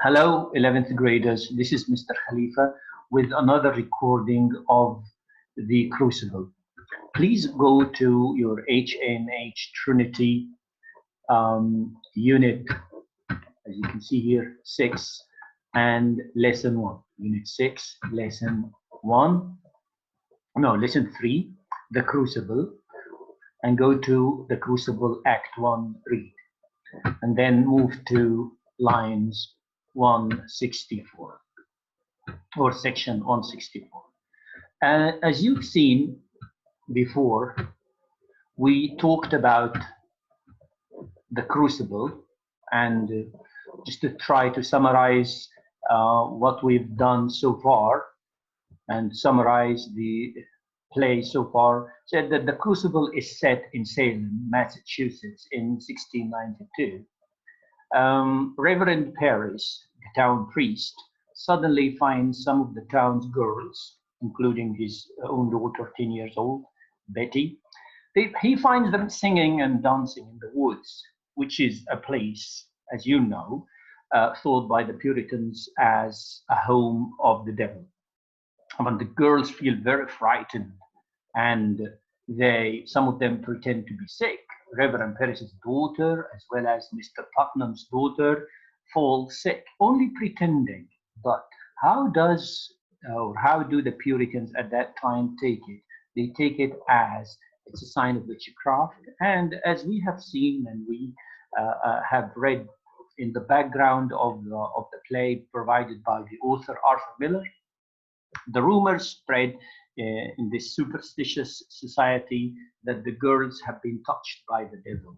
Hello, 11th graders. This is Mr. Khalifa with another recording of the Crucible. Please go to your HNH Trinity unit, as you can see here, 6 and lesson 1. Unit 6, lesson 1. No, lesson 3, the Crucible, and go to the Crucible Act 1 read, and then move to lines 164 or section 164. As you've seen before, we talked about the Crucible, and just to try to summarize what we've done so far and summarize the play so far, said that the Crucible is set in Salem, Massachusetts in 1692. Reverend Parris, the town priest, suddenly finds some of the town's girls, including his own daughter, 10 years old, Betty. He finds them singing and dancing in the woods, which is a place, as you know, thought by the Puritans as a home of the devil. But the girls feel very frightened, and some of them pretend to be sick. Reverend Parris's daughter, as well as Mr. Putnam's daughter, fall sick, only pretending. But how do the Puritans at that time take it? They take it as it's a sign of witchcraft, and as we have seen and we have read in the background of the play provided by the author Arthur Miller, the rumors spread in this superstitious society that the girls have been touched by the devil.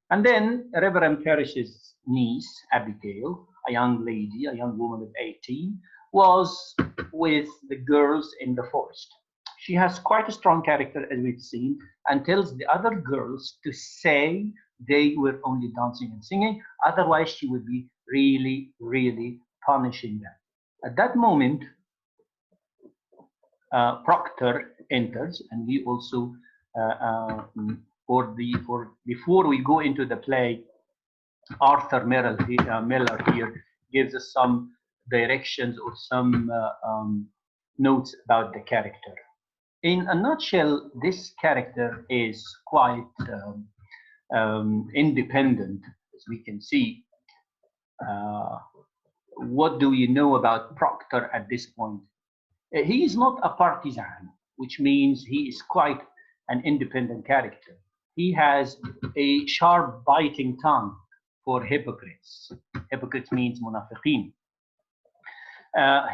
And then Reverend Parrish's niece, Abigail, a young lady, a young woman of 18, was with the girls in the forest. She has quite a strong character, as we've seen, and tells the other girls to say they were only dancing and singing, otherwise she would be really, really punishing them. At that moment, Proctor enters, and we also, before we go into the play, Arthur Miller here gives us some directions or some notes about the character. In a nutshell, this character is quite independent, as we can see. What do we know about Proctor at this point? He is not a partisan, which means he is quite an independent character. He has a sharp, biting tongue for hypocrites. Hypocrites means munafiqeen.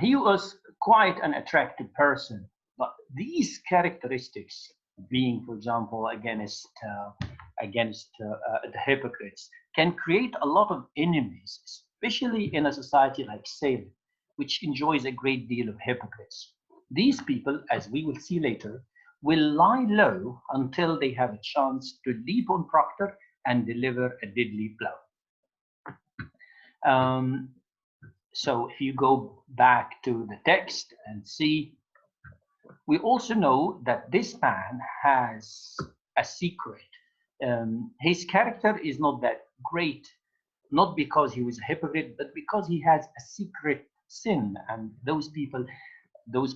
He was quite an attractive person, but these characteristics, being, for example, against the hypocrites, can create a lot of enemies, especially in a society like Salem, which enjoys a great deal of hypocrites. These people, as we will see later, will lie low until they have a chance to leap on Proctor and deliver a deadly blow. So if you go back to the text and see, we also know that this man has a secret. His character is not that great, not because he was a hypocrite, but because he has a secret sin, and those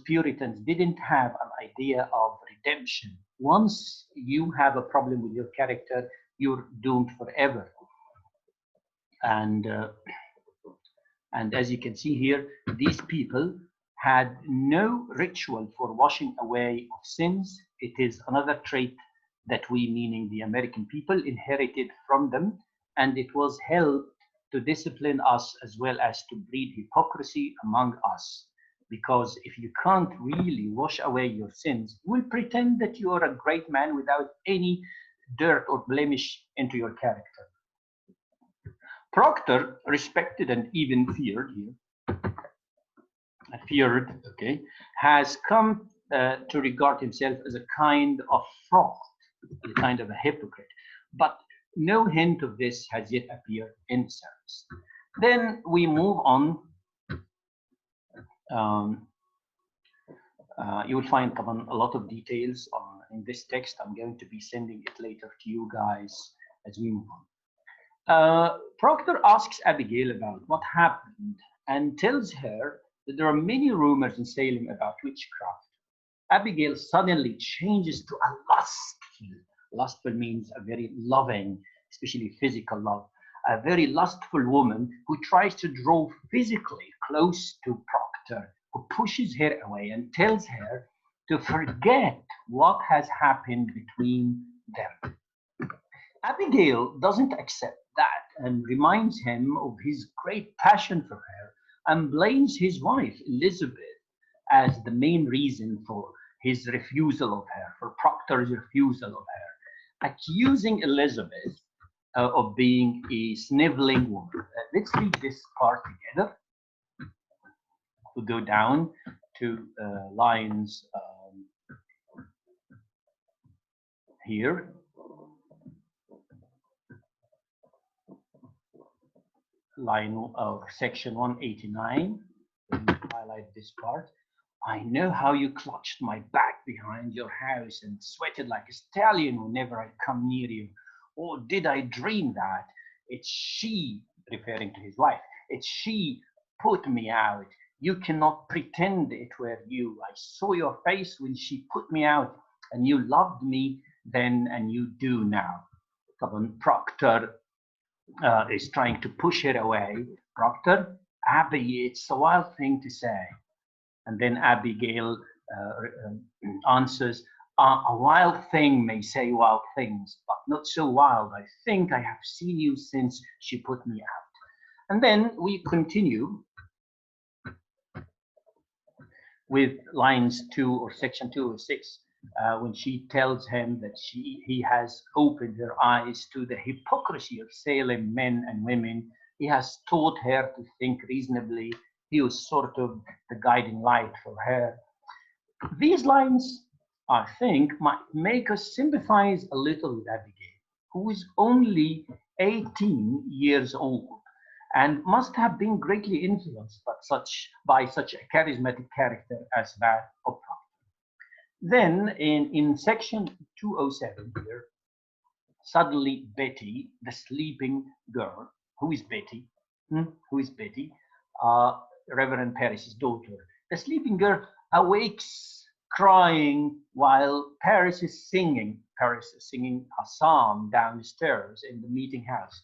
Puritans didn't have an idea of redemption. Once you have a problem with your character, you're doomed forever. And as you can see here, these people had no ritual for washing away of sins. It is another trait that we, meaning the American people, inherited from them, and it was held to discipline us as well as to breed hypocrisy among us. Because if you can't really wash away your sins, you will pretend that you are a great man without any dirt or blemish into your character. Proctor, respected and even feared here, has come to regard himself as a kind of fraud, a kind of a hypocrite. But no hint of this has yet appeared in the service. Then we move on. You will find a lot of details in this text. I'm going to be sending it later to you guys as we move on. Proctor asks Abigail about what happened and tells her that there are many rumors in Salem about witchcraft. Abigail suddenly changes to a lustful. Lustful means a very loving, especially physical love. A very lustful woman who tries to draw physically close to Proctor, who pushes her away and tells her to forget what has happened between them. Abigail doesn't accept that and reminds him of his great passion for her and blames his wife, Elizabeth, as the main reason for his refusal of her, for Proctor's refusal of her, accusing Elizabeth of being a sniveling woman. Let's read this part together. We go down to lines here. Line of section 189. Highlight this part. I know how you clutched my back behind your house and sweated like a stallion whenever I come near you. Or did I dream that? It's she, referring to his wife, it's she put me out. You cannot pretend it were you. I saw your face when she put me out, and you loved me then, and you do now. Proctor is trying to push her away. Proctor, Abby, it's a wild thing to say. And then Abigail answers, a wild thing may say wild things, but not so wild. I think I have seen you since she put me out. And then we continue with lines 2 or section 206, when she tells him that he has opened her eyes to the hypocrisy of Salem men and women. He has taught her to think reasonably. He was sort of the guiding light for her. These lines, I think, might make us sympathize a little with Abigail, who is only 18 years old and must have been greatly influenced by such a charismatic character as that of Proctor. Then in section 207 here, suddenly Betty, the sleeping girl, who is Betty? Who is Betty? Reverend Paris's daughter. The sleeping girl awakes crying while Paris is singing. Paris is singing a psalm downstairs in the meeting house.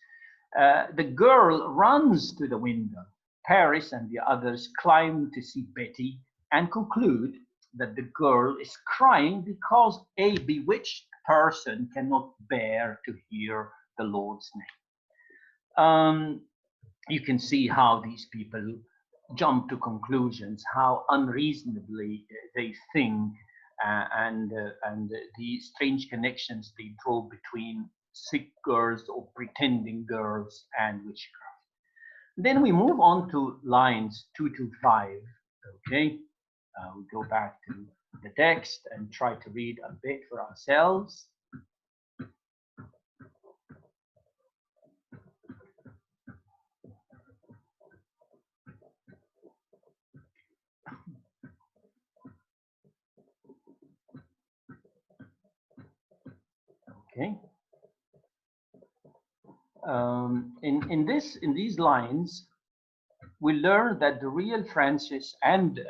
The girl runs to the window. Paris and the others climb to see Betty and conclude that the girl is crying because a bewitched person cannot bear to hear the Lord's name. You can see how these people jump to conclusions, how unreasonably they think, and the strange connections they draw between sick girls or pretending girls and witchcraft. Then we move on to lines 2 to 5. Okay, we go back to the text and try to read a bit for ourselves. Okay. In these lines, we learn that the real Francis and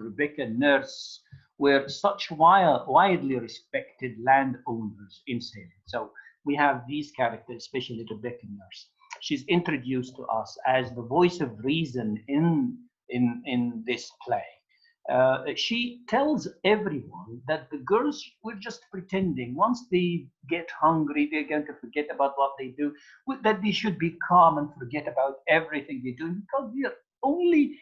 Rebecca Nurse were such widely respected landowners in Salem. So we have these characters, especially Rebecca Nurse. She's introduced to us as the voice of reason in this play. She tells everyone that the girls were just pretending. Once they get hungry, they're going to forget about what they do, that they should be calm and forget about everything they do, because they're only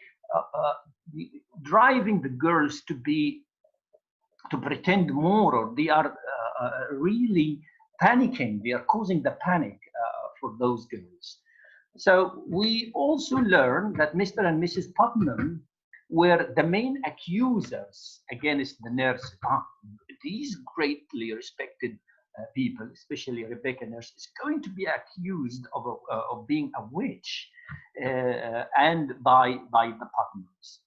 driving the girls to pretend more, or they are really panicking. They are causing the panic for those girls. So we also learn that Mr. and Mrs. Putnam were the main accusers against the nurse. These greatly respected people, especially Rebecca Nurse, is going to be accused of being a witch, and by the Putnams.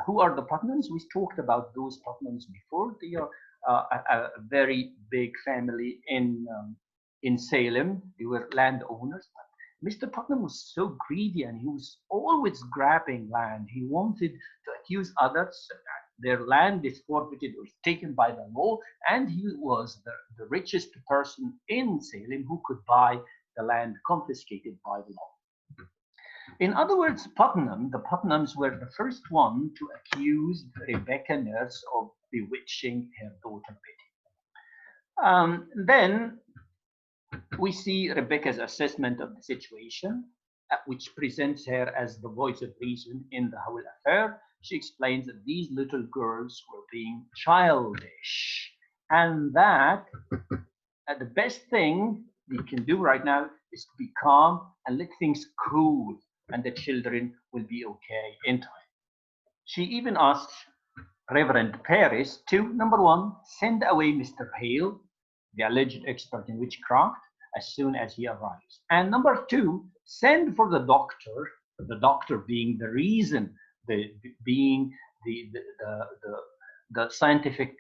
Who are the Putnams? We talked about those Putnams before. They are a very big family in Salem. They were landowners. But Mr. Putnam was so greedy and he was always grabbing land. He wanted to accuse others that their land is forfeited or taken by the law, and he was the richest person in Salem who could buy the land confiscated by the law. In other words, the Putnams were the first one to accuse Rebecca Nurse of bewitching her daughter Betty. Then we see Rebecca's assessment of the situation, which presents her as the voice of reason in the whole affair. She explains that these little girls were being childish, and that the best thing we can do right now is to be calm and let things cool, and the children will be okay in time. She even asked Reverend Paris to, number one, send away Mr. Hale, the alleged expert in witchcraft, as soon as he arrives. And number two, send for the doctor being the reason, being the scientific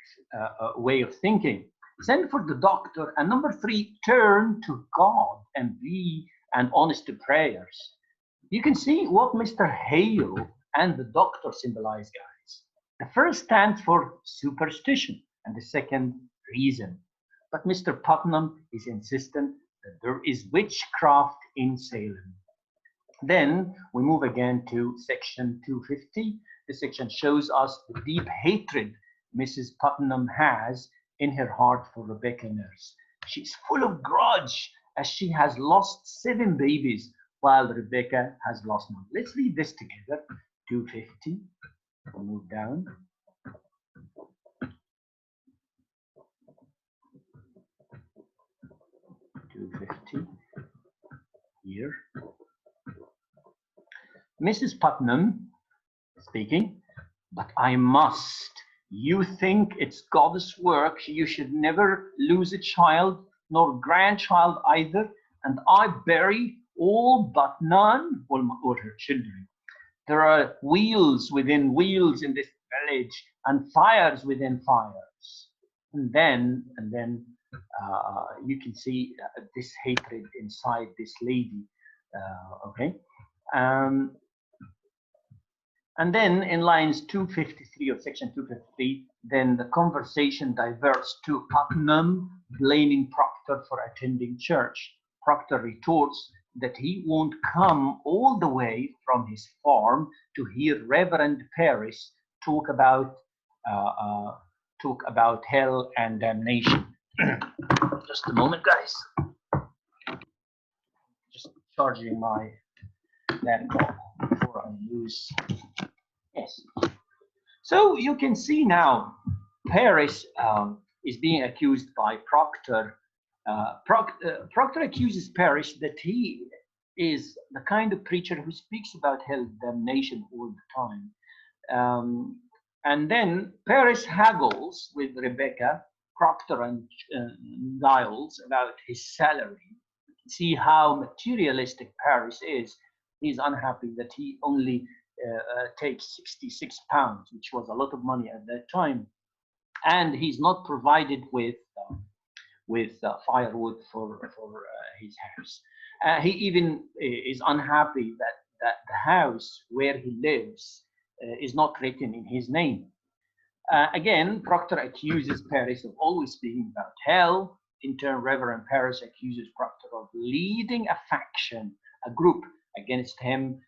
way of thinking. Send for the doctor. And number three, turn to God and be an honest to prayers. You can see what Mr. Hale and the doctor symbolize, guys. The first stands for superstition and the second, reason. But Mr. Putnam is insistent that there is witchcraft in Salem. Then we move again to section 250. This section shows us the deep hatred Mrs. Putnam has in her heart for Rebecca Nurse. She's full of grudge as she has lost 7 babies while Rebecca has lost none. Let's read this together. 250. We'll move down. 250 here. Mrs. Putnam speaking, but I must. You think it's God's work. You should never lose a child, nor grandchild either. And I bury all but none, or her children. There are wheels within wheels in this village, and fires within fires. And then you can see this hatred inside this lady. Okay. And then in lines 253 of section 253, then the conversation diverts to Putnam blaming Proctor for attending church. Proctor retorts that he won't come all the way from his farm to hear Reverend Paris talk about hell and damnation. Just a moment, guys. Just charging my laptop before I lose. Yes. So you can see now, Paris is being accused by Proctor. Proctor accuses Paris that he is the kind of preacher who speaks about hell damnation all the time. And then Paris haggles with Rebecca, Proctor, and Giles about his salary. See how materialistic Paris is. He's unhappy that he only takes 66 pounds, which was a lot of money at that time, and he's not provided with firewood for his house. He even is unhappy that the house where he lives is not written in his name. Again, Proctor accuses Paris of always speaking about hell. In turn, Reverend Paris accuses Proctor of leading a faction, a group against him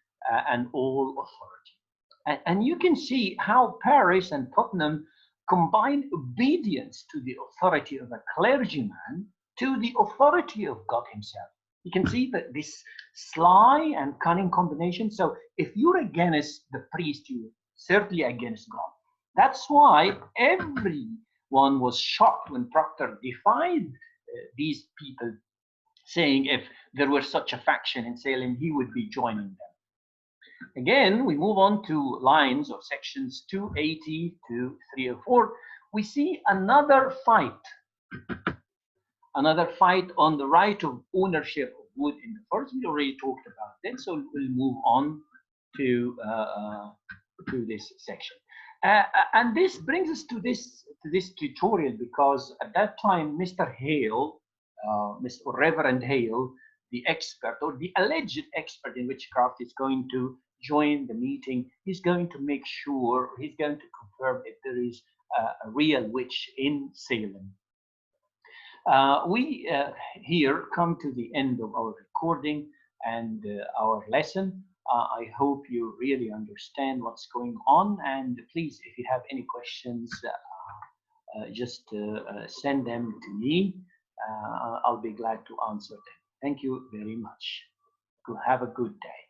and all authority. And you can see how Paris and Putnam combine obedience to the authority of a clergyman to the authority of God himself. You can see that this sly and cunning combination. So if you're against the priest, you're certainly against God. That's why everyone was shocked when Proctor defied these people, saying if there were such a faction in Salem, he would be joining them. Again, we move on to lines of sections 280 to 304. We see another fight on the right of ownership of wood in the forest. We already talked about that, so we'll move on to this section. And this brings us to this tutorial, because at that time, Mr. Hale Mr. Reverend Hale, the expert or the alleged expert in witchcraft, is going to join the meeting. He's going to make sure, he's going to confirm if there is a real witch in Salem. We here come to the end of our recording and our lesson. I hope you really understand what's going on, and please, if you have any questions, just send them to me. I'll be glad to answer them. Thank you very much. Have a good day.